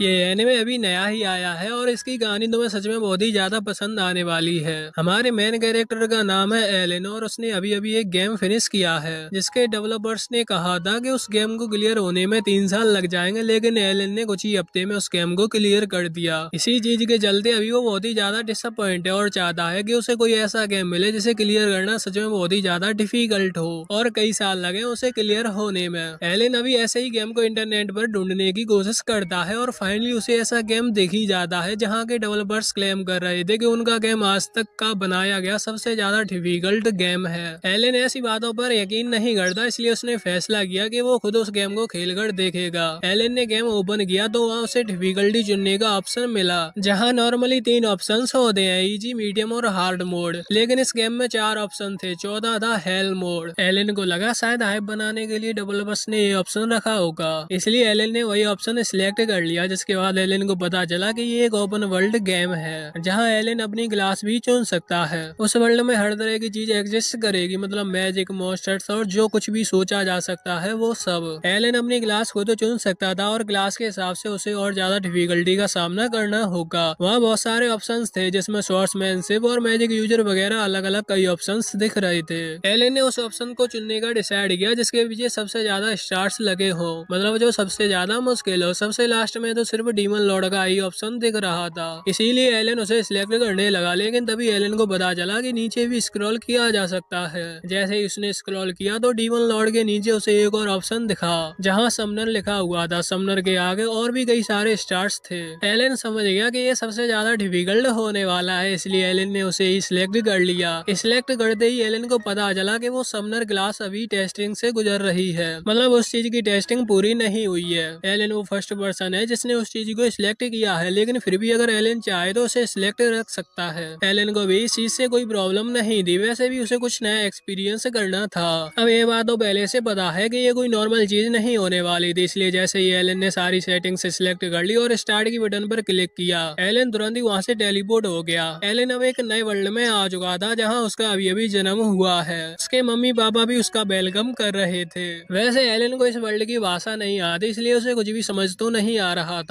ये एनिमे अभी नया ही आया है और इसकी कहानी तुम्हें सच में बहुत ही ज्यादा पसंद आने वाली है। हमारे मेन कैरेक्टर का नाम है एलेन और उसने अभी अभी एक गेम फिनिश किया है जिसके डेवलपर्स ने कहा था कि उस गेम को क्लियर होने में 3 साल लग जाएंगे, लेकिन एलेन ने कुछ ही हफ्ते में उस गेम को क्लियर कर दिया। इसी चीज के चलते अभी वो बहुत ही ज्यादा डिसअपॉइंट है और चाहता है कि उसे कोई ऐसा गेम मिले जिसे क्लियर करना सच में बहुत ही ज्यादा डिफिकल्ट हो और कई साल लगे उसे क्लियर होने में। एलेन अभी ऐसे ही गेम को इंटरनेट पर ढूंढने की कोशिश करता है और फाइनली उसे ऐसा गेम दिख ही जाता है जहां के डेवलपर्स क्लेम कर रहे थे कि उनका गेम आज तक का बनाया गया सबसे ज्यादा डिफिकल्ट गेम है। एलेन ऐसी बातों पर यकीन नहीं करता, इसलिए उसने फैसला किया कि वो खुद उस गेम को खेलकर देखेगा। एलेन ने गेम ओपन किया तो वहाँ उसे डिफिकल्टी चुनने का ऑप्शन मिला, जहाँ नॉर्मली 3 ऑप्शंस होते हैं, इजी, मीडियम और हार्ड मोड, लेकिन इस गेम में 4 ऑप्शन थे, चौथा था हेल मोड। एलेन को लगा शायद हाइप बनाने के लिए डेवलपर्स ने ये ऑप्शन रखा होगा, इसलिए एलेन ने वही ऑप्शन सिलेक्ट कर लिया। जिसके बाद एलेन को पता चला कि ये एक ओपन वर्ल्ड गेम है जहां एलेन अपनी क्लास भी चुन सकता है। उस वर्ल्ड में हर तरह की चीज एग्जिस्ट करेगी, मतलब मैजिक, मॉन्स्टर्स और जो कुछ भी सोचा जा सकता है वो सब। एलेन अपनी क्लास खुद चुन सकता था और क्लास के हिसाब से उसे और ज्यादा डिफिकल्टी का सामना करना होगा। वहाँ बहुत सारे ऑप्शंस थे जिसमें स्वॉर्ड्समैनशिप और मैजिक यूजर वगैरह अलग अलग कई ऑप्शंस दिख रहे थे। एलेन ने उस ऑप्शन को चुनने का डिसाइड किया जिसके पीछे सबसे ज्यादा स्टार्स लगे हो, मतलब जो सबसे ज्यादा मुश्किल हो। सबसे लास्ट में तो सिर्फ डीमन लॉर्ड का ही ऑप्शन दिख रहा था, इसीलिए एलेन उसे सिलेक्ट करने लगा। लेकिन तभी एलेन को पता चला कि नीचे भी स्क्रॉल किया जा सकता है। जैसे ही उसने स्क्रॉल किया तो डीमन लॉर्ड के नीचे उसे एक और ऑप्शन दिखा जहाँ समनर लिखा हुआ था। समनर के आगे और भी कई सारे स्टार्स थे। एलेन समझ गया कि ये सबसे ज्यादा डिफिकल्ट होने वाला है, इसलिए एलेन ने उसे ही सिलेक्ट कर लिया। सिलेक्ट करते ही एलेन को पता चला कि वो समनर क्लास अभी टेस्टिंग से गुजर रही है, मतलब उस चीज की टेस्टिंग पूरी नहीं हुई है। एलेन वो फर्स्ट पर्सन है जिसने उस चीज को सिलेक्ट किया है, लेकिन फिर भी अगर एलेन चाहे तो उसे सिलेक्ट रख सकता है। एलेन को भी इस चीज से कोई प्रॉब्लम नहीं थी, वैसे भी उसे कुछ नया एक्सपीरियंस करना था। अब ये बात तो पहले से पता है कि ये कोई नॉर्मल चीज नहीं होने वाली थी, इसलिए जैसे ही एलेन ने सारी सेटिंग से सिलेक्ट कर ली और स्टार्ट की बटन पर क्लिक किया, एलेन तुरंत ही वहाँ से टेलीपोर्ट हो गया। एलेन अब एक नए वर्ल्ड में आ चुका था जहाँ उसका अभी अभी जन्म हुआ है। उसके मम्मी पापा भी उसका वेलकम कर रहे थे। वैसे एलेन को इस वर्ल्ड की भाषा नहीं आती, इसलिए उसे कुछ भी समझ तो नहीं आ रहा